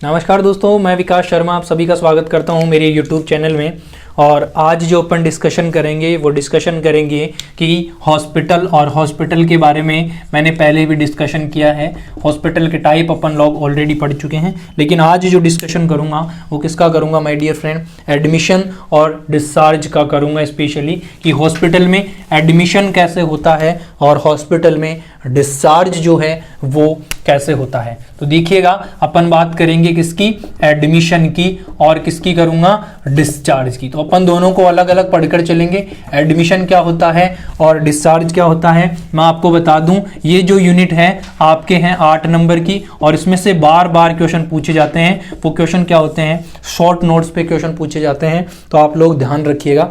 नमस्कार दोस्तों, मैं विकास शर्मा आप सभी का स्वागत करता हूं मेरे YouTube चैनल में। और आज जो अपन डिस्कशन करेंगे वो डिस्कशन करेंगे कि हॉस्पिटल और हॉस्पिटल के बारे में मैंने पहले भी डिस्कशन किया है। हॉस्पिटल के टाइप अपन लोग ऑलरेडी पढ़ चुके हैं, लेकिन आज जो डिस्कशन करूंगा वो किसका करूंगा माय डियर फ्रेंड, एडमिशन और डिस्चार्ज का करूंगा। स्पेशली कि हॉस्पिटल में एडमिशन कैसे होता है और हॉस्पिटल में डिस्चार्ज जो है वो कैसे होता है। तो देखिएगा, अपन बात करेंगे किसकी, एडमिशन की, और किसकी करूंगा, डिस्चार्ज की। तो अपन दोनों को अलग अलग पढ़कर चलेंगे। एडमिशन क्या होता है और डिस्चार्ज क्या होता है मैं आपको बता दूं। ये जो यूनिट है आपके हैं 8 नंबर की, और इसमें से बार बार क्वेश्चन पूछे जाते हैं। वो क्वेश्चन क्या होते हैं, शॉर्ट नोट्स पे क्वेश्चन पूछे जाते हैं, तो आप लोग ध्यान रखिएगा।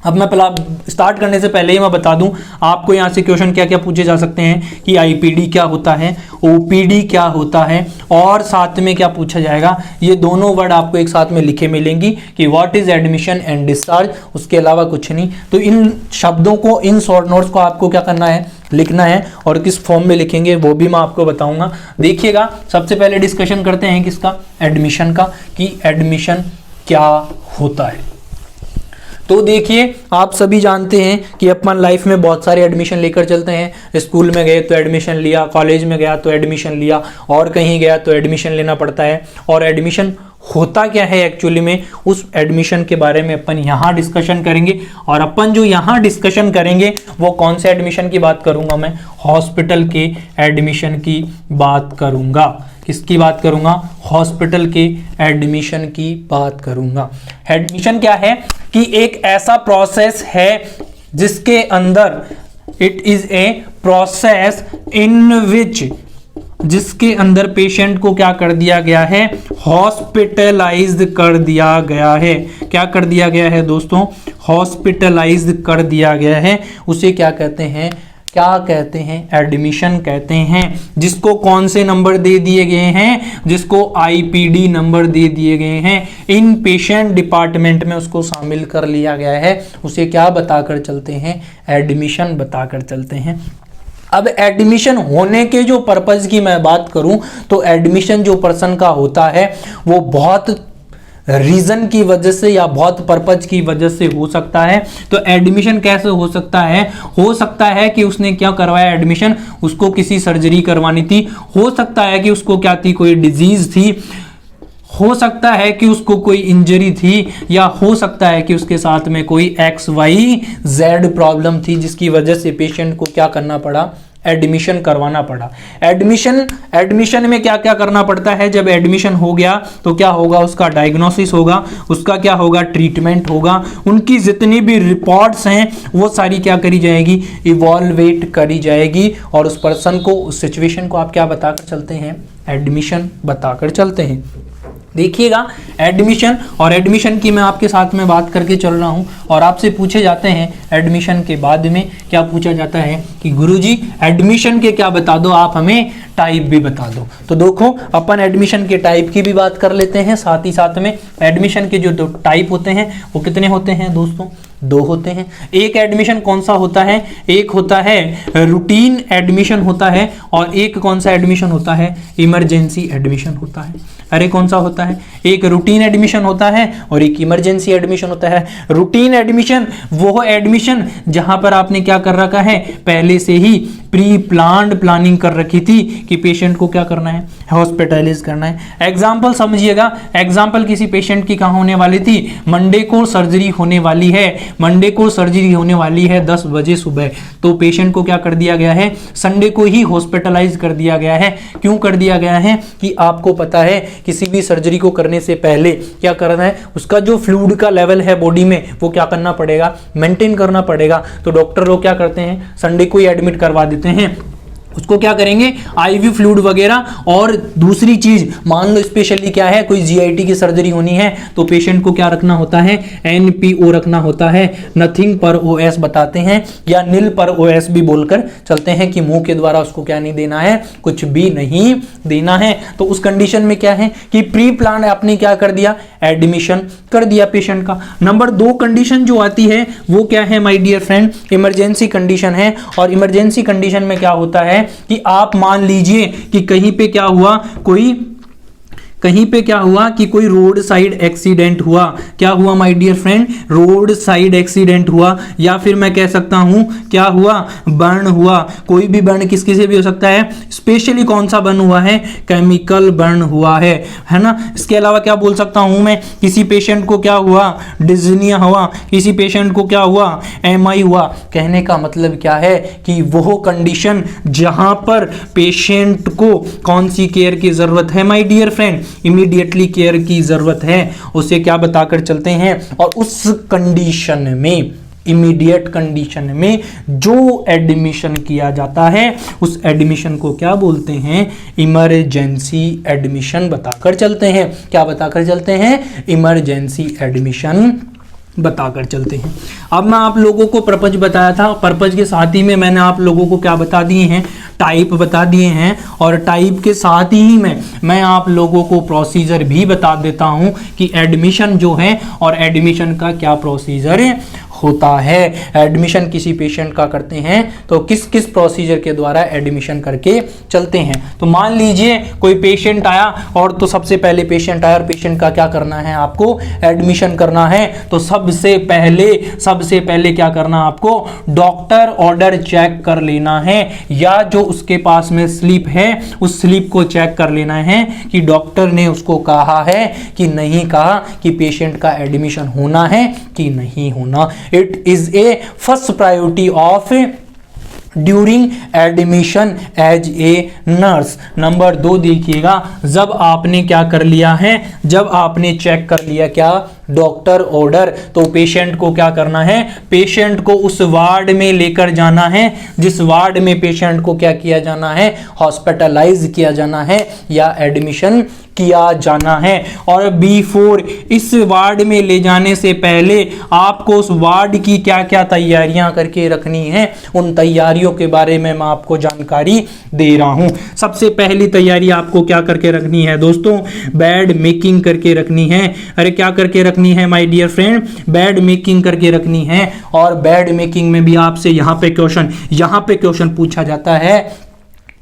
अब मैं स्टार्ट करने से पहले ही मैं बता दूं आपको यहाँ से क्वेश्चन क्या क्या पूछे जा सकते हैं कि आईपीडी क्या होता है, ओपीडी क्या होता है, और साथ में क्या पूछा जाएगा। ये दोनों वर्ड आपको एक साथ में लिखे मिलेंगी कि what is admission and discharge, उसके अलावा कुछ नहीं। तो इन शब्दों को, इन शॉर्ट नोट्स को आपको क्या करना है, लिखना है, और किस फॉर्म में लिखेंगे वो भी मैं आपको बताऊंगा। देखिएगा, सबसे पहले डिस्कशन करते हैं किसका, एडमिशन का, कि एडमिशन क्या होता है। तो देखिए, आप सभी जानते हैं कि अपन लाइफ में बहुत सारे एडमिशन लेकर चलते हैं। स्कूल में गए तो एडमिशन लिया, कॉलेज में गया तो एडमिशन लिया, और कहीं गया तो एडमिशन लेना पड़ता है। और एडमिशन होता क्या है एक्चुअली में, उस एडमिशन के बारे में अपन यहाँ डिस्कशन करेंगे। और अपन जो यहाँ डिस्कशन करेंगे वो कौन से एडमिशन की बात करूंगा मैं, हॉस्पिटल के एडमिशन की बात करूंगा। किसकी बात करूंगा, हॉस्पिटल के एडमिशन की बात करूंगा। एडमिशन क्या है कि एक ऐसा प्रोसेस है जिसके अंदर, it is a process in which, जिसके अंदर पेशेंट को क्या कर दिया गया है, हॉस्पिटलाइज्ड कर दिया गया है। क्या कर दिया गया है दोस्तों, हॉस्पिटलाइज्ड कर दिया गया है। उसे क्या कहते हैं, क्या कहते हैं, एडमिशन कहते हैं। जिसको कौन से नंबर दे दिए गए हैं, जिसको आईपीडी नंबर दे दिए गए हैं, इन पेशेंट डिपार्टमेंट में उसको शामिल कर लिया गया है। उसे क्या बताकर चलते हैं, एडमिशन बताकर चलते हैं। अब एडमिशन होने के जो पर्पज की मैं बात करूं तो एडमिशन जो पर्सन का होता है वो बहुत रीजन की वजह से या बहुत पर्पज की वजह से हो सकता है। तो एडमिशन कैसे हो सकता है कि उसने क्या करवाया एडमिशन, उसको किसी सर्जरी करवानी थी, हो सकता है कि उसको क्या थी, कोई डिजीज थी, हो सकता है कि उसको कोई इंजरी थी, या हो सकता है कि उसके साथ में कोई XYZ प्रॉब्लम थी जिसकी वजह से पेशेंट को क्या करना पड़ा, एडमिशन करवाना पड़ा। एडमिशन में क्या क्या करना पड़ता है। जब एडमिशन हो गया तो क्या होगा, उसका डायग्नोसिस होगा, उसका क्या होगा, ट्रीटमेंट होगा, उनकी जितनी भी रिपोर्ट्स हैं वो सारी क्या करी जाएगी, इवॉल्वेट करी जाएगी, और उस पर्सन को, उस सिचुएशन को आप क्या बताकर चलते हैं, एडमिशन बताकर चलते हैं। देखिएगा, एडमिशन और एडमिशन की मैं आपके साथ में बात करके चल रहा हूं, और आपसे पूछे जाते हैं एडमिशन के बाद में क्या पूछा जाता है कि गुरुजी एडमिशन के क्या बता दो, आप हमें टाइप भी बता दो। तो देखो, अपन एडमिशन के टाइप की भी बात कर लेते हैं साथ ही साथ में। एडमिशन के जो 2 टाइप होते हैं वो कितने होते हैं दोस्तों, 2 होते हैं। एक एडमिशन कौन सा होता है, एक होता है रूटीन एडमिशन होता है, और एक कौन सा एडमिशन होता है, इमरजेंसी एडमिशन होता है। अरे कौन सा होता है, एक रूटीन एडमिशन होता है और एक इमरजेंसी एडमिशन होता है। रूटीन एडमिशन वो एडमिशन जहां पर आपने क्या कर रखा है, पहले से ही प्री प्लान्ड प्लानिंग कर रखी थी कि पेशेंट को क्या करना है, हॉस्पिटलाइज करना है। एग्जाम्पल समझिएगा, एग्जाम्पल किसी पेशेंट की कहाँ होने वाली थी, मंडे को सर्जरी होने वाली है, मंडे को सर्जरी होने वाली है 10 बजे सुबह। तो पेशेंट को क्या कर दिया गया है, संडे को ही हॉस्पिटलाइज कर दिया गया है। क्यों कर दिया गया है कि आपको पता है किसी भी सर्जरी को करने से पहले क्या करना है, उसका जो फ्लूइड का लेवल है बॉडी में वो क्या करना पड़ेगा, मेंटेन करना पड़ेगा। तो डॉक्टर लोग क्या करते हैं, संडे को ही एडमिट करवा देते हैं। उसको क्या करेंगे, आईवी फ्लूइड वगैरह। और दूसरी चीज, मान लो स्पेशली क्या है, कोई जीआईटी की सर्जरी होनी है तो पेशेंट को क्या रखना होता है, एनपीओ रखना होता है, नथिंग पर ओएस बताते हैं, या नील पर ओएस भी बोलकर चलते हैं कि मुंह के द्वारा उसको क्या नहीं देना है, कुछ भी नहीं देना है। तो उस कंडीशन में क्या है कि प्री प्लान आपने क्या कर दिया, एडमिशन कर दिया पेशेंट का। नंबर 2 कंडीशन जो आती है वो क्या है my dear friend, emergency condition है। और इमरजेंसी कंडीशन में क्या होता है कि आप मान लीजिए कि कहीं पे क्या हुआ, कोई कहीं पे क्या हुआ कि कोई रोड साइड एक्सीडेंट हुआ, क्या हुआ my dear friend, road side accident हुआ, या फिर मैं कह सकता हूं क्या हुआ, बर्न हुआ। कोई भी बर्न किसकी से भी हो सकता है, स्पेशली कौन सा बर्न हुआ है, केमिकल बर्न हुआ है ना। इसके अलावा क्या बोल सकता हूं मैं, किसी पेशेंट को क्या हुआ, डिज्निया हुआ, किसी पेशेंट को क्या हुआ, एमआई हुआ। कहने का मतलब क्या है कि वो कंडीशन जहां पर पेशेंट को कौन सी केयर की जरूरत है my dear friend, immediately care की जरूरत है, उसे क्या बताकर चलते हैं। और उस कंडीशन में, इमीडिएट कंडीशन में जो एडमिशन किया जाता है उस एडमिशन को क्या बोलते हैं, इमरजेंसी एडमिशन बताकर चलते हैं। क्या बताकर चलते हैं, इमरजेंसी एडमिशन बताकर चलते हैं। अब मैं आप लोगों को पर्पज बताया था, पर्पज के साथ ही में मैंने आप लोगों को क्या बता दिए हैं, टाइप बता दिए हैं, और टाइप के साथ ही में मैं आप लोगों को प्रोसीजर भी बता देता हूं कि एडमिशन जो है और एडमिशन का क्या प्रोसीजर होता है। एडमिशन किसी पेशेंट का करते हैं तो किस किस प्रोसीजर के द्वारा एडमिशन करके चलते हैं। तो मान लीजिए कोई पेशेंट आया, और तो सबसे पहले पेशेंट आया और पेशेंट का क्या करना है, आपको एडमिशन करना है। तो सबसे पहले क्या करना, आपको डॉक्टर ऑर्डर चेक कर लेना है, या जो उसके पास में स्लिप है उस स्लिप को चेक कर लेना है कि डॉक्टर ने उसको कहा है कि नहीं कहा कि पेशेंट का एडमिशन होना है कि नहीं होना। It is a first priority of during admission as a nurse. Number 2 देखिएगा, जब आपने क्या कर लिया है, जब आपने चेक कर लिया क्या, डॉक्टर ऑर्डर, तो पेशेंट को क्या करना है, पेशेंट को उस वार्ड में लेकर जाना है जिस वार्ड में पेशेंट को क्या किया जाना है, हॉस्पिटलाइज किया जाना है या एडमिशन किया जाना है। और बिफोर, इस वार्ड में ले जाने से पहले आपको उस वार्ड की क्या क्या तैयारियां करके रखनी है, उन तैयारियों के बारे में मैं आपको जानकारी दे रहा हूं। सबसे पहली तैयारी आपको क्या करके रखनी है दोस्तों, बेड मेकिंग करके रखनी है। अरे क्या करके रखनी है my dear friend, bed making करके रखनी है। और बेड मेकिंग में भी आपसे यहां पे क्वेश्चन पूछा जाता है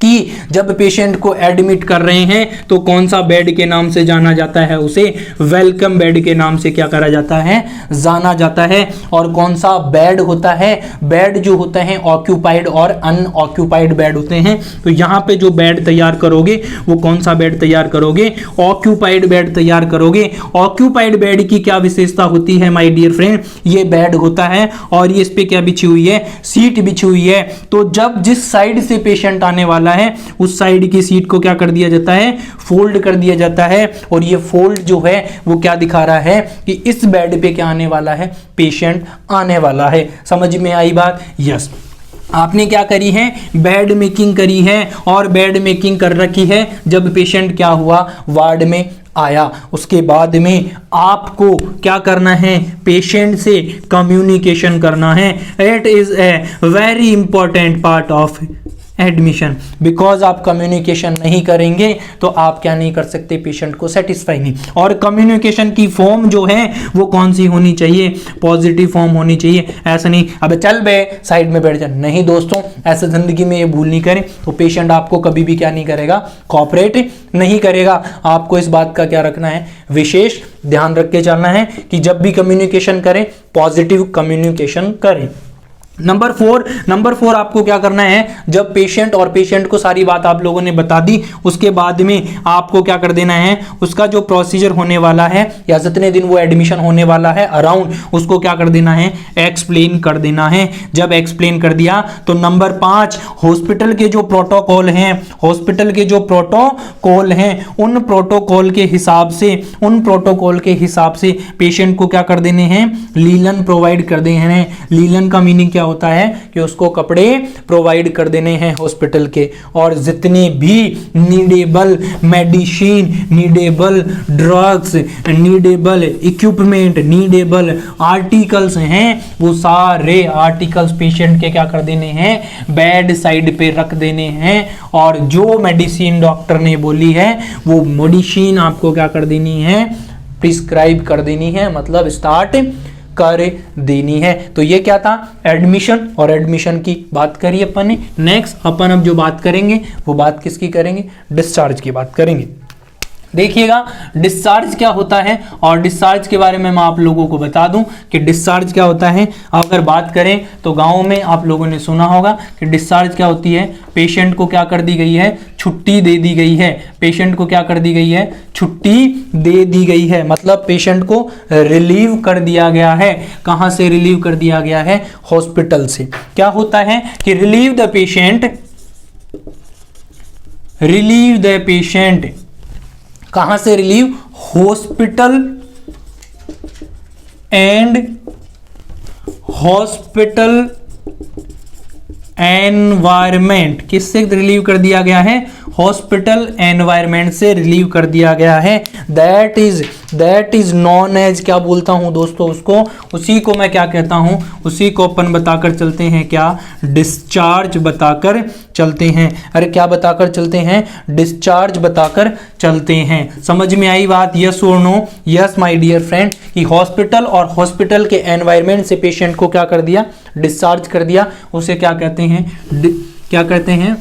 कि जब पेशेंट को एडमिट कर रहे हैं तो कौन सा बेड के नाम से जाना जाता है, उसे वेलकम बेड के नाम से क्या करा जाता है, जाना जाता है। और कौन सा बेड होता है, बेड जो होता है ऑक्यूपाइड और अनऑक्यूपाइड बेड होते हैं। तो यहाँ पे जो बेड तैयार करोगे वो कौन सा बेड तैयार करोगे, ऑक्यूपाइड बेड तैयार करोगे। ऑक्यूपाइड बेड की क्या विशेषता होती है माय डियर फ्रेंड, ये बेड होता है और ये इस पे क्या बिछी हुई है, सीट बिछी हुई है। तो जब जिस साइड से पेशेंट आने वाला है उस साइड की सीट को क्या कर दिया जाता है, फोल्ड कर दिया जाता है। और ये फोल्ड जो है वो क्या दिखा रहा है कि इस बेड पे क्या आने वाला है, पेशेंट आने वाला है। समझ में आई बात, यस। आपने क्या करी है, बेड मेकिंग करी है, और बेड मेकिंग कर रखी है जब पेशेंट क्या हुआ, वार्ड में आया। उसके बाद में आपको क्या करना है, पेशेंट से कम्युनिकेशन करना है। It is a very important part of admission, because आप कम्युनिकेशन नहीं करेंगे तो आप क्या नहीं कर सकते, पेशेंट को सेटिस्फाई नहीं। और कम्युनिकेशन की फॉर्म जो है वो कौन सी होनी चाहिए, पॉजिटिव फॉर्म होनी चाहिए। ऐसा नहीं अबे चल बे साइड में बैठ जा, नहीं दोस्तों, ऐसे जिंदगी में ये भूल नहीं करें तो पेशेंट आपको कभी भी क्या नहीं करेगा, कोऑपरेट नहीं करेगा। आपको इस बात का क्या रखना है, विशेष ध्यान रख के चलना है कि जब भी कम्युनिकेशन करें पॉजिटिव कम्युनिकेशन करें। नंबर 4 आपको क्या करना है, जब पेशेंट और पेशेंट को सारी बात आप लोगों ने बता दी, उसके बाद में आपको क्या कर देना है, उसका जो प्रोसीजर होने वाला है या जितने दिन वो एडमिशन होने वाला है अराउंड, उसको क्या कर देना है, एक्सप्लेन कर देना है। जब एक्सप्लेन कर दिया तो नंबर 5, हॉस्पिटल के जो प्रोटोकॉल हैं, हॉस्पिटल के जो प्रोटोकॉल हैं उन प्रोटोकॉल के हिसाब से पेशेंट को क्या कर देने हैं, लीलन प्रोवाइड कर देने हैं। लीलन का मीनिंग क्या होता है कि उसको कपड़े प्रोवाइड कर देने हैं हॉस्पिटल के। और जितने भी needable medicine, needable drugs, needable equipment, needable articles हैं वो सारे आर्टिकल्स पेशेंट के क्या कर देने हैं, बेड साइड पे रख देने हैं। और जो मेडिसिन डॉक्टर ने बोली है वो मेडिसिन आपको क्या कर देनी है, प्रिस्क्राइब कर देनी है, मतलब स्टार्ट कर देनी है। तो ये क्या था, एडमिशन, और एडमिशन की बात करी अपन ने। नेक्स्ट अपन अब जो बात करेंगे वो बात किसकी करेंगे, डिस्चार्ज की बात करेंगे। देखिएगा डिस्चार्ज क्या होता है, और डिस्चार्ज के बारे में मैं आप लोगों को बता दूं कि डिस्चार्ज क्या होता है। अगर बात करें तो गांव में आप लोगों ने सुना होगा कि डिस्चार्ज क्या होती है, पेशेंट को क्या कर दी गई है, छुट्टी दे दी गई है। पेशेंट को क्या कर दी गई है, छुट्टी दे दी गई है, मतलब पेशेंट को रिलीव कर दिया गया है। कहां से रिलीव कर दिया गया है, हॉस्पिटल से। क्या होता है कि रिलीव द पेशेंट, कहां से relieve, hospital and hospital environment. किससे रिलीव कर दिया गया है, हॉस्पिटल एनवायरमेंट से रिलीव कर दिया गया है। दैट इज नॉन एज, क्या बोलता हूं दोस्तों उसको, उसी को मैं क्या कहता हूं, उसी को अपन बताकर चलते हैं, क्या, डिस्चार्ज बताकर चलते हैं। अरे क्या बताकर चलते हैं, डिस्चार्ज बताकर चलते हैं। समझ में आई बात, यस और no? Yes my dear friend, कि हॉस्पिटल और हॉस्पिटल के एनवायरमेंट से पेशेंट को क्या कर दिया, डिस्चार्ज कर दिया। उसे क्या कहते हैं, क्या कहते हैं,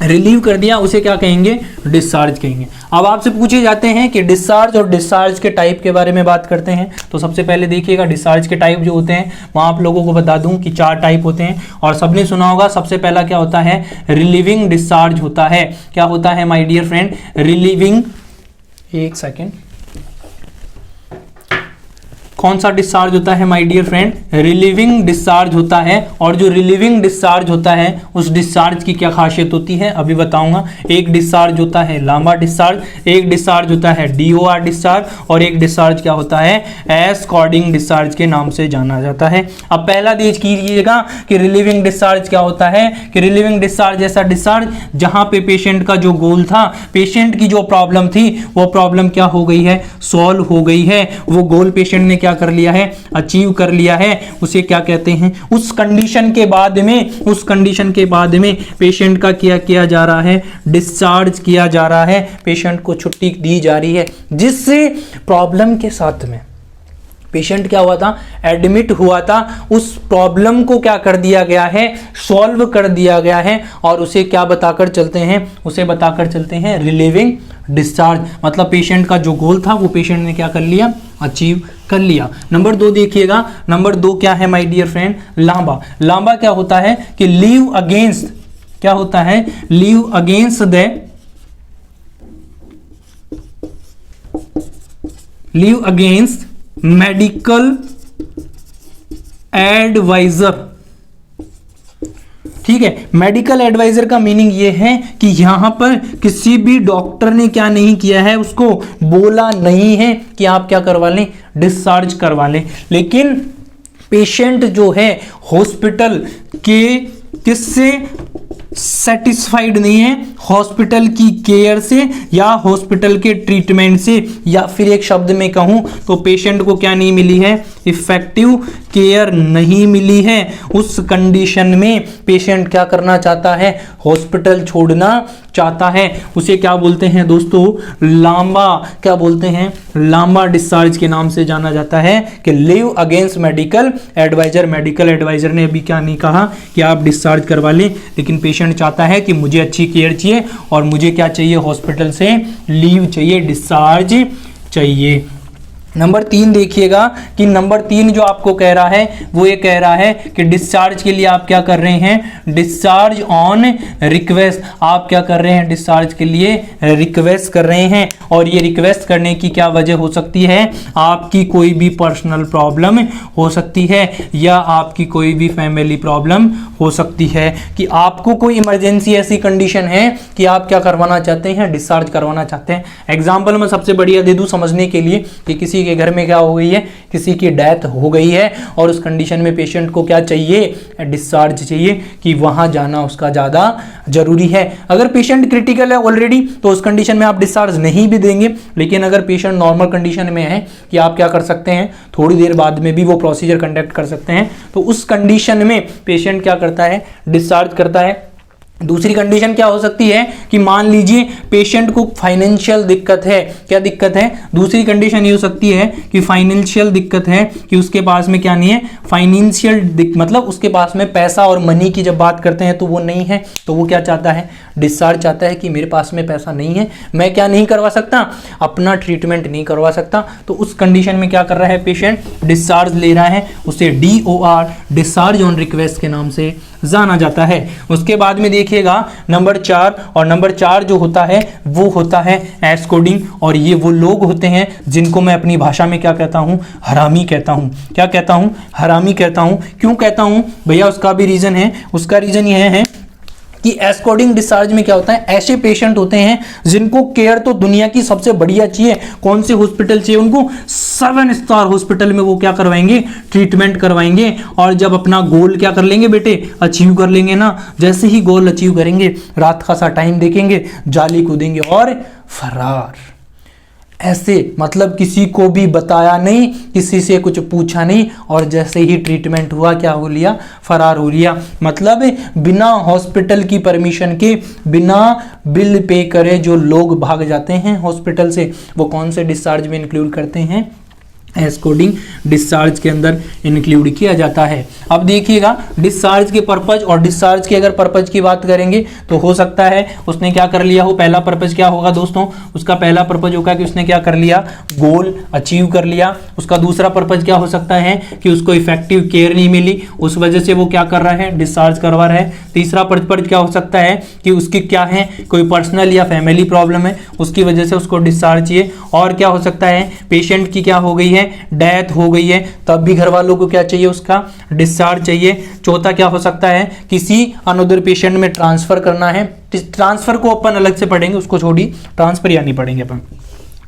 रिलीव कर दिया, उसे क्या कहेंगे, डिस्चार्ज कहेंगे। अब आपसे पूछे जाते हैं कि डिस्चार्ज और डिस्चार्ज के टाइप के बारे में बात करते हैं। तो सबसे पहले देखिएगा डिस्चार्ज के टाइप जो होते हैं, मैं आप लोगों को बता दूं कि 4 टाइप होते हैं, और सबने सुना होगा। सबसे पहला क्या होता है, रिलीविंग डिस्चार्ज होता है। क्या होता है माय डियर फ्रेंड, रिलीविंग, एक सेकेंड, कौन सा डिस्चार्ज होता है my dear friend, relieving discharge होता है। और जो रिलीविंग डिस्चार्ज होता है उस डिस्चार्ज की क्या खासियत होती है अभी बताऊंगा। एक डिस्चार्ज होता है लांबा डिस्चार्ज, एक डिस्चार्ज होता है DOR डिस्चार्ज, और एक डिस्चार्ज क्या होता है, एस्कॉर्डिंग डिस्चार्ज के नाम से जाना जाता है। अब पहला देख कीजिएगा कि रिलीविंग डिस्चार्ज क्या होता है, कि रिलीविंग डिस्चार्ज ऐसा डिस्चार्ज जहां पे पेशेंट का जो गोल था, पेशेंट की जो प्रॉब्लम थी, वो प्रॉब्लम क्या हो गई है, सॉल्व हो गई है। वो गोल पेशेंट ने क्या कर लिया है, अचीव कर लिया है। उसे क्या कहते हैं, उस कंडीशन के बाद में पेशेंट का क्या किया जा रहा है, डिस्चार्ज किया जा रहा है, पेशेंट को छुट्टी दी जा रही है। जिससे प्रॉब्लम के साथ में पेशेंट क्या हुआ था, एडमिट हुआ था, उस प्रॉब्लम को क्या कर दिया गया है, सॉल्व कर दिया गया है। और उसे क्या बताकर चलते हैं, उसे बताकर चलते हैं रिलीविंग डिस्चार्ज। मतलब पेशेंट का जो गोल था वो पेशेंट ने क्या कर लिया, अचीव कर लिया। नंबर 2 देखिएगा, नंबर 2 क्या है my dear friend, LAMA. LAMA क्या होता है कि लीव अगेंस्ट, क्या होता है, लीव अगेंस्ट मेडिकल एडवाइजर। ठीक है, मेडिकल एडवाइजर का मीनिंग ये है कि यहां पर किसी भी डॉक्टर ने क्या नहीं किया है, उसको बोला नहीं है कि आप क्या करवा लें, डिस्चार्ज करवा लें। लेकिन पेशेंट जो है हॉस्पिटल के किससे सेटिस्फाइड नहीं है, हॉस्पिटल की केयर से या हॉस्पिटल के ट्रीटमेंट से, या फिर एक शब्द में कहूं तो पेशेंट को क्या नहीं मिली है, इफेक्टिव केयर नहीं मिली है। उस कंडीशन में पेशेंट क्या करना चाहता है, हॉस्पिटल छोड़ना चाहता है। उसे क्या बोलते हैं दोस्तों, लांबा, क्या बोलते हैं, लांबा डिस्चार्ज के नाम से जाना जाता है। कि leave against medical advisor, medical advisor ने अभी क्या नहीं कहा कि आप डिस्चार्ज करवा लें, लेकिन पेशेंट चाहता है कि मुझे अच्छी केयर चाहिए और मुझे क्या चाहिए, हॉस्पिटल से लीव चाहिए, डिस्चार्ज चाहिए। नंबर 3 देखिएगा कि नंबर 3 जो आपको कह रहा है वो ये कह रहा है कि डिस्चार्ज के लिए आप क्या कर रहे हैं, डिस्चार्ज ऑन रिक्वेस्ट। आप क्या कर रहे हैं, डिस्चार्ज के लिए रिक्वेस्ट कर रहे हैं। और ये रिक्वेस्ट करने की क्या वजह हो सकती है, आपकी कोई भी पर्सनल प्रॉब्लम हो सकती है, या आपकी कोई भी फैमिली प्रॉब्लम हो सकती है, कि आपको कोई इमरजेंसी ऐसी कंडीशन है कि आप क्या करवाना चाहते हैं, डिस्चार्ज करवाना चाहते हैं। एग्जाम्पल मैं सबसे बढ़िया दे दूं समझने के लिए, कि किसी के घर में क्या हो गई है, किसी की डेथ हो गई है, और उस कंडीशन में पेशेंट को क्या चाहिए, डिस्चार्ज चाहिए, कि वहां जाना उसका ज्यादा जरूरी है। अगर पेशेंट क्रिटिकल है ऑलरेडी तो उस कंडीशन में आप डिस्चार्ज नहीं भी देंगे, लेकिन अगर पेशेंट नॉर्मल कंडीशन में है कि आप क्या कर सकते हैं, थोड़ी देर बाद में भी वो प्रोसीजर कंडक्ट कर सकते हैं, तो उस कंडीशन में पेशेंट क्या करता है, डिस्चार्ज करता है। दूसरी कंडीशन क्या हो सकती है कि मान लीजिए पेशेंट को फाइनेंशियल दिक्कत है। क्या दिक्कत है? दूसरी कंडीशन ये हो सकती है कि फाइनेंशियल दिक्कत है, कि उसके पास में क्या नहीं है, फाइनेंशियल मतलब उसके पास में पैसा और मनी की जब बात करते हैं तो वो नहीं है, तो वो क्या चाहता है, डिस्चार्ज चाहता है कि मेरे पास में पैसा नहीं है, मैं क्या नहीं करवा सकता, अपना ट्रीटमेंट नहीं करवा सकता। तो उस कंडीशन में क्या कर रहा है पेशेंट, डिस्चार्ज ले रहा है, उसे DOR डिस्चार्ज ऑन रिक्वेस्ट के नाम से जाना जाता है। उसके बाद में देखिएगा नंबर 4, और नंबर 4 जो होता है वो होता है एस्कोडिंग, और ये वो लोग होते हैं जिनको मैं अपनी भाषा में क्या कहता हूं, हरामी कहता हूं। क्या कहता हूं? हरामी कहता हूं। क्यों कहता हूं भैया? उसका भी रीजन है। उसका रीजन यह है कि एस्कोडिंग डिस्चार्ज में क्या होता है, ऐसे पेशेंट होते हैं जिनको केयर तो दुनिया की सबसे बढ़िया चाहिए, कौन से हॉस्पिटल चाहिए उनको, 7 स्टार हॉस्पिटल में वो क्या करवाएंगे, ट्रीटमेंट करवाएंगे। और जब अपना गोल क्या कर लेंगे बेटे, अचीव कर लेंगे ना, जैसे ही गोल अचीव करेंगे रात का सा टाइम देखेंगे, जाली कूदेंगे और फरार। ऐसे मतलब किसी को भी बताया नहीं, किसी से कुछ पूछा नहीं, और जैसे ही ट्रीटमेंट हुआ क्या हो लिया, फरार हो लिया। मतलब बिना हॉस्पिटल की परमिशन के, बिना बिल पे करे जो लोग भाग जाते हैं हॉस्पिटल से, वो कौन से डिस्चार्ज में इंक्लूड करते हैं, एस्कोडिंग डिस्चार्ज के अंदर इंक्लूड किया जाता है। अब देखिएगा डिस्चार्ज के पर्पज, और डिस्चार्ज के अगर पर्पज की बात करेंगे तो हो सकता है उसने क्या कर लिया हो, पहला पर्पज क्या होगा दोस्तों, उसका पहला पर्पज होगा कि उसने क्या कर लिया, गोल अचीव कर लिया। उसका दूसरा पर्पज क्या हो सकता है कि उसको इफेक्टिव केयर नहीं मिली, उस वजह से वो क्या कर रहा है, डिस्चार्ज करवा रहा है। तीसरा पर्पज क्या हो सकता है कि उसकी क्या है, कोई पर्सनल या फैमिली प्रॉब्लम है, उसकी वजह से उसको डिस्चार्ज चाहिए। और क्या हो सकता है, पेशेंट की क्या हो गई है, डेथ हो गई है, तब भी घर वालों को क्या चाहिए, उसका डिस्चार्ज चाहिए। चौथा क्या हो सकता है, किसी अनदर पेशेंट में ट्रांसफर करना है, ट्रांसफर को अपन अलग से पढ़ेंगे, उसको छोड़िए, ट्रांसफर या नहीं पढ़ेंगे अपन,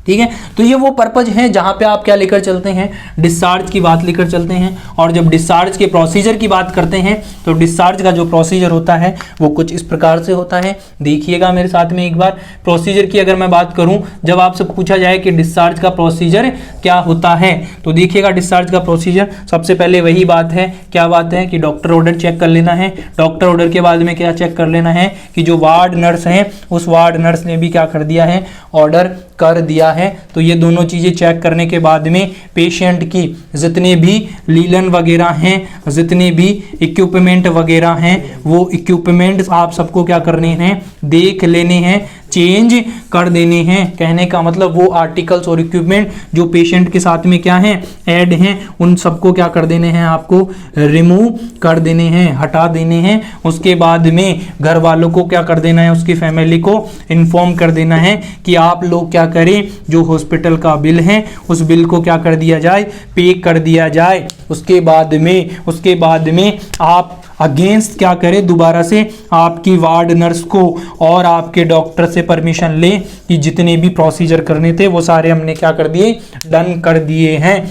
ठीक है। तो ये वो पर्पज है जहां पे आप क्या लेकर चलते हैं, डिस्चार्ज की बात लेकर चलते हैं। और जब डिस्चार्ज के प्रोसीजर की बात करते हैं तो डिस्चार्ज का जो प्रोसीजर होता है वो कुछ इस प्रकार से होता है। देखिएगा मेरे साथ में एक बार प्रोसीजर की अगर मैं बात करूं, जब आपसे पूछा जाए कि डिस्चार्ज का प्रोसीजर क्या होता है, तो देखिएगा डिस्चार्ज का प्रोसीजर सबसे पहले वही बात है, क्या बात है कि डॉक्टर ऑर्डर चेक कर लेना है। डॉक्टर ऑर्डर के बाद में क्या चेक कर लेना है कि जो वार्ड नर्स है उस वार्ड नर्स ने भी क्या कर दिया है, ऑर्डर कर दिया है। तो ये दोनों चीजें चेक करने के बाद में पेशेंट की जितने भी लीलन वगैरह हैं, जितने भी इक्विपमेंट वगैरह हैं, वो इक्विपमेंट आप सबको क्या करने हैं, देख लेने हैं, चेंज कर देने हैं। कहने का मतलब वो आर्टिकल्स और इक्विपमेंट जो पेशेंट के साथ में क्या हैं, ऐड हैं, उन सबको क्या कर देने हैं, आपको रिमूव कर देने हैं, हटा देने हैं। उसके बाद में घर वालों को क्या कर देना है, उसकी फैमिली को इन्फॉर्म कर देना है कि आप लोग क्या करें, जो हॉस्पिटल का बिल है उस बिल को क्या कर दिया जाए, पे कर दिया जाए। उसके बाद में आप अगेंस्ट क्या करें, दोबारा से आपकी वार्ड नर्स को और आपके डॉक्टर से परमिशन लें कि जितने भी प्रोसीजर करने थे वो सारे हमने क्या कर दिए, डन कर दिए हैं।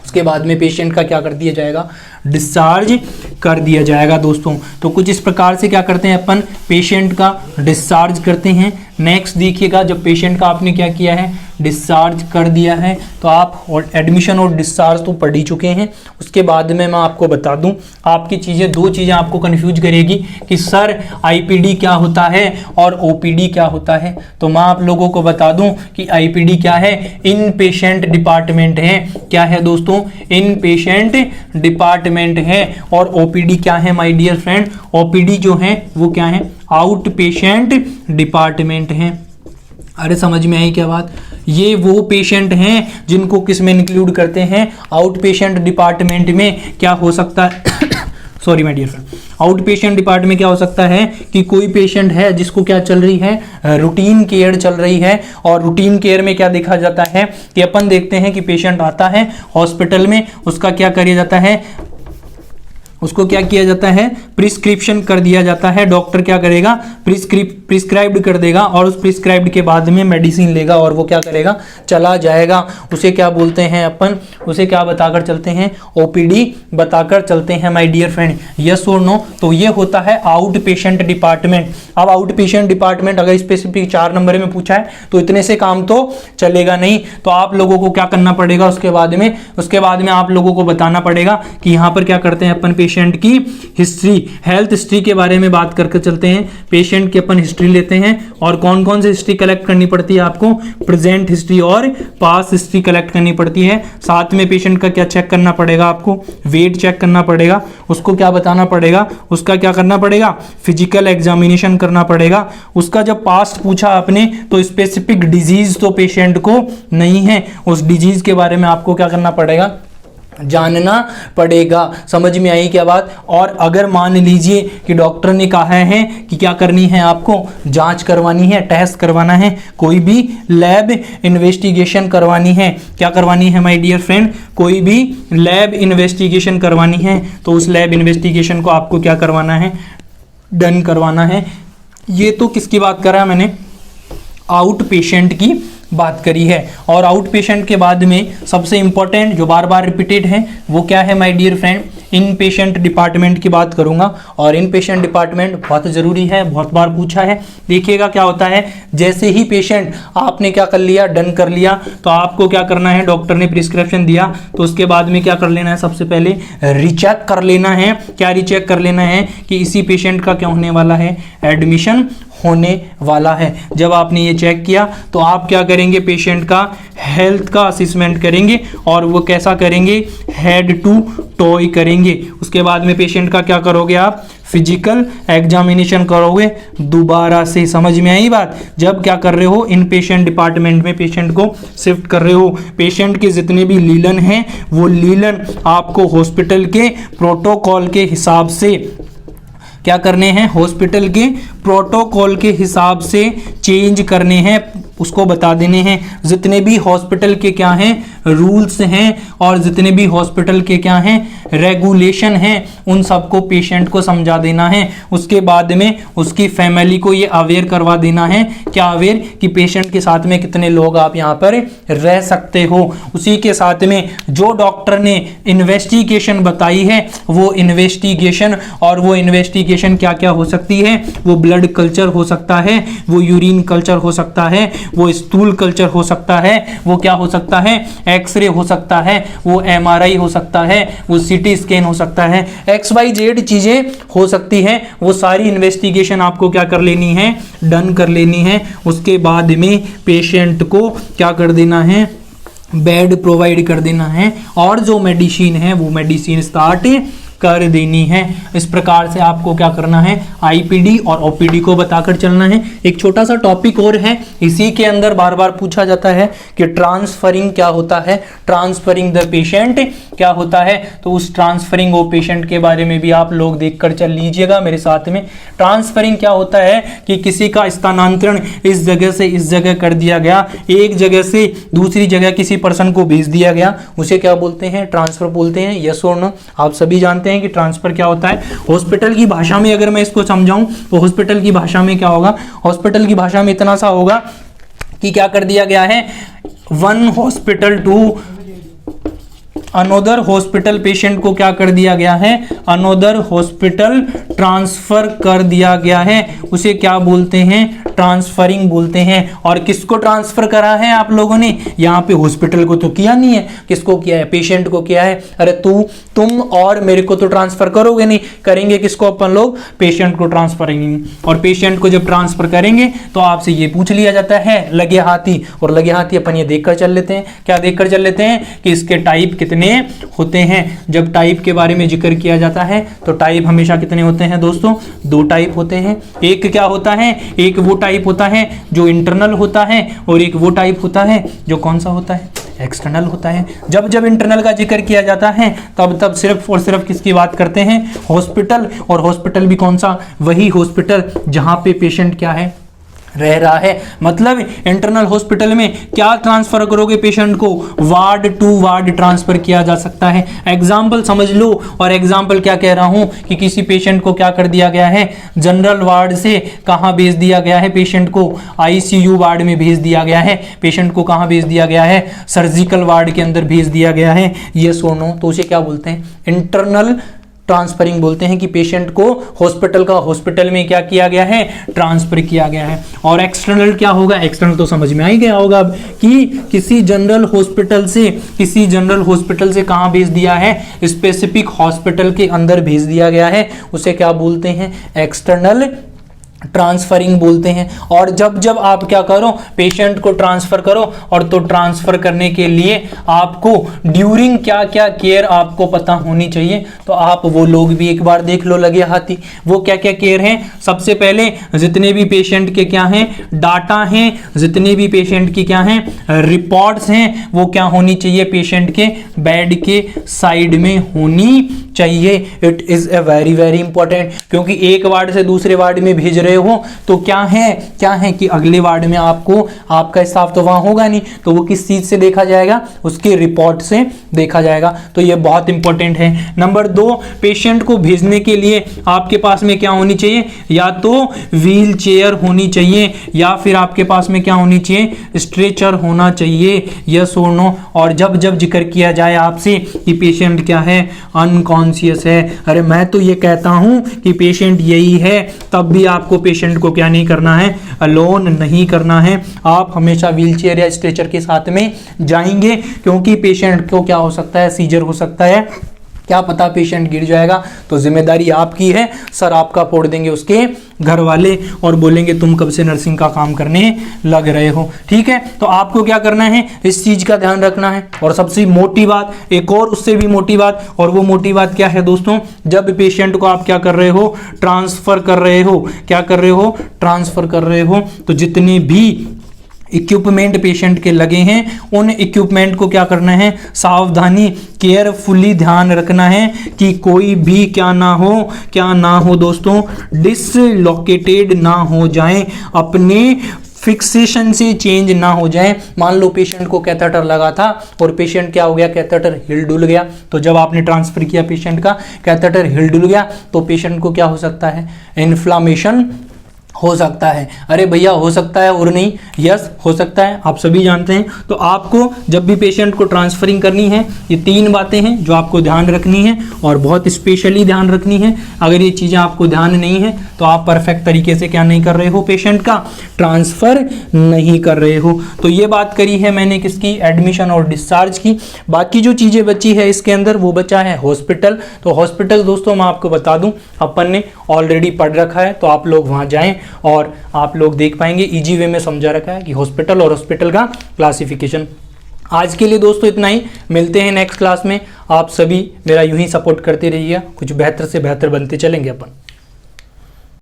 उसके बाद में पेशेंट का क्या कर दिया जाएगा, डिस्चार्ज कर दिया जाएगा दोस्तों। तो कुछ इस प्रकार से क्या करते हैं अपन, पेशेंट का डिस्चार्ज करते हैं। नेक्स्ट देखिएगा, जब पेशेंट का आपने क्या किया है, डिस्चार्ज कर दिया है, तो आप एडमिशन और डिस्चार्ज तो पढ़ ही चुके हैं। उसके बाद में मैं आपको बता दूं, आपकी चीज़ें, दो चीज़ें आपको कंफ्यूज करेगी कि सर आईपीडी क्या होता है और ओपीडी क्या होता है। तो मैं आप लोगों को बता दूं कि आईपीडी क्या है, इन पेशेंट डिपार्टमेंट है। क्या है दोस्तों, इन पेशेंट डिपार्टमेंट है। और ओपीडी क्या है माय डियर फ्रेंड, ओपीडी जो है वो क्या है, आउट पेशेंट डिपार्टमेंट है। अरे समझ में आई क्या बात, ये वो पेशेंट हैं जिनको किस में इंक्लूड करते हैं, आउट पेशेंट डिपार्टमेंट में। क्या हो सकता है sorry my dear friend, out patient department में क्या हो सकता है कि कोई पेशेंट है जिसको क्या चल रही है, रूटीन केयर चल रही है। और रूटीन केयर में क्या देखा जाता है कि अपन देखते हैं कि पेशेंट आता है हॉस्पिटल में, उसका क्या किया जाता है, उसको क्या किया जाता है, प्रिस्क्रिप्शन कर दिया जाता है। डॉक्टर क्या करेगा, प्रिस्क्राइब्ड कर देगा और उस प्रिस्क्राइब्ड के बाद में मेडिसिन लेगा और वो क्या करेगा, चला जाएगा। उसे क्या बोलते हैं अपन, उसे क्या बताकर चलते हैं, ओपीडी बताकर चलते हैं माय डियर फ्रेंड। यस और नो, तो ये होता है आउट पेशेंट डिपार्टमेंट। अब आउट पेशेंट डिपार्टमेंट अगर स्पेसिफिक 4 नंबर में पूछा है तो इतने से काम तो चलेगा नहीं, तो आप लोगों को क्या करना पड़ेगा उसके बाद में आप लोगों को बताना पड़ेगा कि यहाँ पर क्या करते हैं अपन, पेशेंट की हिस्ट्री, हेल्थ हिस्ट्री के बारे में बात करके चलते हैं। पेशेंट की अपन हिस्ट्री लेते हैं और कौन कौन सी हिस्ट्री कलेक्ट करनी पड़ती है आपको, प्रेजेंट हिस्ट्री और पास्ट हिस्ट्री कलेक्ट करनी पड़ती है। साथ में पेशेंट का क्या चेक करना पड़ेगा आपको, वेट चेक करना पड़ेगा, उसको क्या बताना पड़ेगा, उसका क्या करना पड़ेगा, फिजिकल एग्जामिनेशन करना पड़ेगा। उसका जब पास्ट पूछा आपने तो स्पेसिफिक डिजीज तो पेशेंट को नहीं है, उस डिजीज के बारे में आपको क्या करना पड़ेगा, जानना पड़ेगा। समझ में आई क्या बात। और अगर मान लीजिए कि डॉक्टर ने कहा है कि क्या करनी है, आपको जांच करवानी है, टेस्ट करवाना है, कोई भी लैब इन्वेस्टिगेशन करवानी है, क्या करवानी है माय डियर फ्रेंड, कोई भी लैब इन्वेस्टिगेशन करवानी है, तो उस लैब इन्वेस्टिगेशन को आपको क्या करवाना है, डन करवाना है। ये तो किसकी बात कर रहा है मैंने, आउट पेशेंट की बात करी है। और आउट पेशेंट के बाद में सबसे इंपॉर्टेंट जो बार बार रिपीटेड है वो क्या है my dear friend, in patient department की बात करूंगा। और इन पेशेंट डिपार्टमेंट बहुत जरूरी है, बहुत बार पूछा है। देखिएगा क्या होता है, जैसे ही पेशेंट आपने क्या कर लिया, डन कर लिया, तो आपको क्या करना है, डॉक्टर ने प्रिस्क्रिप्शन दिया तो उसके बाद में क्या कर लेना है, सबसे पहले रीचेक कर लेना है। क्या रीचेक कर लेना है कि इसी पेशेंट का क्या होने वाला है, एडमिशन होने वाला है। जब आपने ये चेक किया तो आप क्या करेंगे, पेशेंट का हेल्थ का असेसमेंट करेंगे और वो कैसा करेंगे, हेड टू टॉय करेंगे। उसके बाद में पेशेंट का क्या करोगे, आप फिजिकल एग्जामिनेशन करोगे दोबारा से। समझ में आई बात। जब क्या कर रहे हो, इन पेशेंट डिपार्टमेंट में पेशेंट को शिफ्ट कर रहे हो, पेशेंट के जितने भी लीलन हैं वो लीलन आपको हॉस्पिटल के प्रोटोकॉल के हिसाब से क्या करने हैं, हॉस्पिटल के प्रोटोकॉल के हिसाब से चेंज करने हैं, उसको बता देने हैं। जितने भी हॉस्पिटल के क्या हैं रूल्स हैं और जितने भी हॉस्पिटल के क्या हैं रेगुलेशन हैं, उन सबको पेशेंट को समझा देना है। उसके बाद में उसकी फैमिली को ये अवेयर करवा देना है, क्या अवेयर, कि पेशेंट के साथ में कितने लोग आप यहाँ पर रह सकते हो। उसी के साथ में जो डॉक्टर ने इन्वेस्टिगेशन बताई है वो इन्वेस्टिगेशन, और वो इन्वेस्टिगेशन क्या क्या हो सकती है, वो ब्लड कल्चर हो सकता है, वो यूरिन कल्चर हो सकता है, वो स्टूल कल्चर हो सकता है, वो क्या हो सकता है, एक्सरे हो सकता है, वो एमआरआई हो सकता है, वो सीटी स्कैन हो सकता है, XYZ चीजें हो सकती है। वो सारी इन्वेस्टिगेशन आपको क्या कर लेनी है, डन कर लेनी है। उसके बाद में पेशेंट को क्या कर देना है, बेड प्रोवाइड कर देना है और जो मेडिसिन है वो मेडिसिन स्टार्ट कर देनी है। इस प्रकार से आपको क्या करना है, आईपीडी और ओपीडी को बताकर चलना है। एक छोटा सा टॉपिक और है, इसी के अंदर बार बार पूछा जाता है कि ट्रांसफरिंग क्या होता है, ट्रांसफरिंग द पेशेंट क्या होता है। तो उस ट्रांसफरिंग ऑफ पेशेंट के बारे में भी आप लोग देखकर चल लीजिएगा मेरे साथ में। ट्रांसफरिंग क्या होता है कि किसी का स्थानांतरण इस जगह से इस जगह कर दिया गया, एक जगह से दूसरी जगह किसी पर्सन को भेज दिया गया, उसे क्या बोलते हैं, ट्रांसफर बोलते हैं। यस और नो, आप सभी जानते हैं कि ट्रांसफर क्या होता है। हॉस्पिटल की भाषा में अगर मैं इसको समझाऊं तो हॉस्पिटल की भाषा में क्या होगा, हॉस्पिटल की भाषा में इतना सा होगा कि क्या कर दिया गया है, one hospital to another hospital, patient को क्या कर दिया गया है, अनोदर हॉस्पिटल ट्रांसफर कर दिया गया है, उसे क्या बोलते हैं, ट्रांसफरिंग बोलते हैं। और किसको ट्रांसफर करा है आप लोगों ने, यहाँ पे हॉस्पिटल को तो किया नहीं है, किसको किया है, पेशेंट को किया है। अरे तुम और मेरे को तो ट्रांसफर करोगे नहीं, करेंगे किसको अपन लोग, पेशेंट को ट्रांसफर करेंगे। और पेशेंट को जब ट्रांसफर करेंगे तो आपसे ये पूछ लिया जाता है लगे हाथी, और लगे हाथी अपन ये देखकर चल लेते हैं, क्या देखकर चल लेते हैं कि इसके टाइप कितने होते हैं। जब टाइप के बारे में जिक्र किया जाता है तो टाइप हमेशा कितने होते हैं दोस्तों, 2 टाइप होते हैं। एक क्या होता है, एक वो टाइप होता है जो इंटरनल होता है, और एक वो टाइप होता है जो कौन सा होता है, एक्सटर्नल होता है। जब जब इंटरनल का जिक्र किया जाता है तब सिर्फ और सिर्फ किसकी बात करते हैं, हॉस्पिटल। और हॉस्पिटल भी कौन सा, वही हॉस्पिटल जहां पे पेशेंट क्या है, रह रहा है। मतलब इंटरनल हॉस्पिटल में क्या ट्रांसफर करोगे पेशेंट को, वार्ड टू वार्ड ट्रांसफर किया जा सकता है। एग्जाम्पल समझ लो, और एग्जाम्पल क्या कह रहा हूं कि किसी पेशेंट को क्या कर दिया गया है, जनरल वार्ड से कहां भेज दिया गया है, पेशेंट को आईसीयू वार्ड में भेज दिया गया है, पेशेंट को कहां भेज दिया गया है, सर्जिकल वार्ड के अंदर भेज दिया गया है, ये सोनो, तो उसे क्या बोलते हैं, इंटरनल ट्रांसफरिंग बोलते हैं कि पेशेंट को हॉस्पिटल का हॉस्पिटल में क्या किया गया है, ट्रांसफर किया गया है। और एक्सटर्नल क्या होगा, एक्सटर्नल तो समझ में आ ही गया होगा अब कि किसी जनरल हॉस्पिटल से कहां भेज दिया है, स्पेसिफिक हॉस्पिटल के अंदर भेज दिया गया है, उसे क्या बोलते हैं, एक्सटर्नल ट्रांसफरिंग बोलते हैं। और जब जब आप क्या करो, पेशेंट को ट्रांसफर करो, और तो ट्रांसफर करने के लिए आपको ड्यूरिंग क्या क्या केयर आपको पता होनी चाहिए, तो आप वो लोग भी एक बार देख लो लगे हाथी, वो क्या क्या केयर हैं। सबसे पहले जितने भी पेशेंट के क्या हैं, डाटा हैं, जितने भी पेशेंट की क्या हैं, रिपोर्ट्स हैं, वो क्या होनी चाहिए, पेशेंट के बेड के साइड में होनी चाहिए। It is a very very important, क्योंकि एक वार्ड से दूसरे वार्ड में भेज रहे हो तो क्या है कि अगले वार्ड में आपको आपका स्टाफ तो वहां होगा नहीं, तो वो किस चीज से देखा जाएगा, उसके रिपोर्ट से देखा जाएगा। तो ये बहुत इंपॉर्टेंट है। नंबर 2, पेशेंट को भेजने के लिए आपके पास में क्या होनी चाहिए, या तो व्हील चेयर होनी चाहिए, या फिर आपके पास में क्या होनी चाहिए, स्ट्रेचर होना चाहिए, यस और नो। और जब जब जिक्र किया जाए आपसे कि पेशेंट क्या है, अनकॉन्शियस है, अरे मैं तो ये कहता हूं कि पेशेंट यही है, तब भी आपको पेशेंट को क्या नहीं करना है, अलोन नहीं करना है, आप हमेशा व्हीलचेयर या स्ट्रेचर के साथ में जाएंगे, क्योंकि पेशेंट को क्या हो सकता है, सीजर हो सकता है, क्या पता पेशेंट गिर जाएगा, तो जिम्मेदारी आपकी है, सर आपका फोड़ देंगे उसके घर वाले और बोलेंगे तुम कब से नर्सिंग का काम करने लग रहे हो। ठीक है, तो आपको क्या करना है, इस चीज का ध्यान रखना है। और सबसे मोटी बात, एक और उससे भी मोटी बात, और वो मोटी बात क्या है दोस्तों, जब पेशेंट को आप क्या कर रहे हो, ट्रांसफर कर रहे हो, क्या कर रहे हो, ट्रांसफर कर रहे हो, तो जितने भी इक्विपमेंट पेशेंट के लगे हैं उन इक्विपमेंट को क्या करना है, सावधानी केयरफुली ध्यान रखना है कि कोई भी क्या ना हो दोस्तों, डिसलोकेटेड ना हो जाए, अपने फिक्सेशन से चेंज ना हो जाए। मान लो पेशेंट को कैथेटर लगा था और पेशेंट क्या हो गया, कैथेटर हिल डुल गया, तो जब आपने ट्रांसफर किया पेशेंट का, कैथेटर हिल डुल गया, तो पेशेंट को क्या हो सकता है, इन्फ्लामेशन हो सकता है। अरे भैया हो सकता है और नहीं, यस हो सकता है, आप सभी जानते हैं। तो आपको जब भी पेशेंट को ट्रांसफरिंग करनी है, ये 3 बातें हैं जो आपको ध्यान रखनी है, और बहुत स्पेशली ध्यान रखनी है। अगर ये चीज़ें आपको ध्यान नहीं है तो आप परफेक्ट तरीके से क्या नहीं कर रहे हो, पेशेंट का ट्रांसफर नहीं कर रहे हो। तो ये बात करी है मैंने किसकी, एडमिशन और डिस्चार्ज की। बाकी जो चीज़ें बची है इसके अंदर, वो बचा है हॉस्पिटल। तो हॉस्पिटल दोस्तों मैं आपको बता दूं, अपन ने ऑलरेडी पढ़ रखा है, तो आप लोग वहाँ जाएं और आप लोग देख पाएंगे, इजी वे में समझा रखा है कि हॉस्पिटल और हॉस्पिटल का क्लासिफिकेशन। आज के लिए दोस्तों इतना ही, मिलते हैं नेक्स्ट क्लास में। आप सभी मेरा यूं ही सपोर्ट करते रहिए, कुछ बेहतर से बेहतर बनते चलेंगे अपन।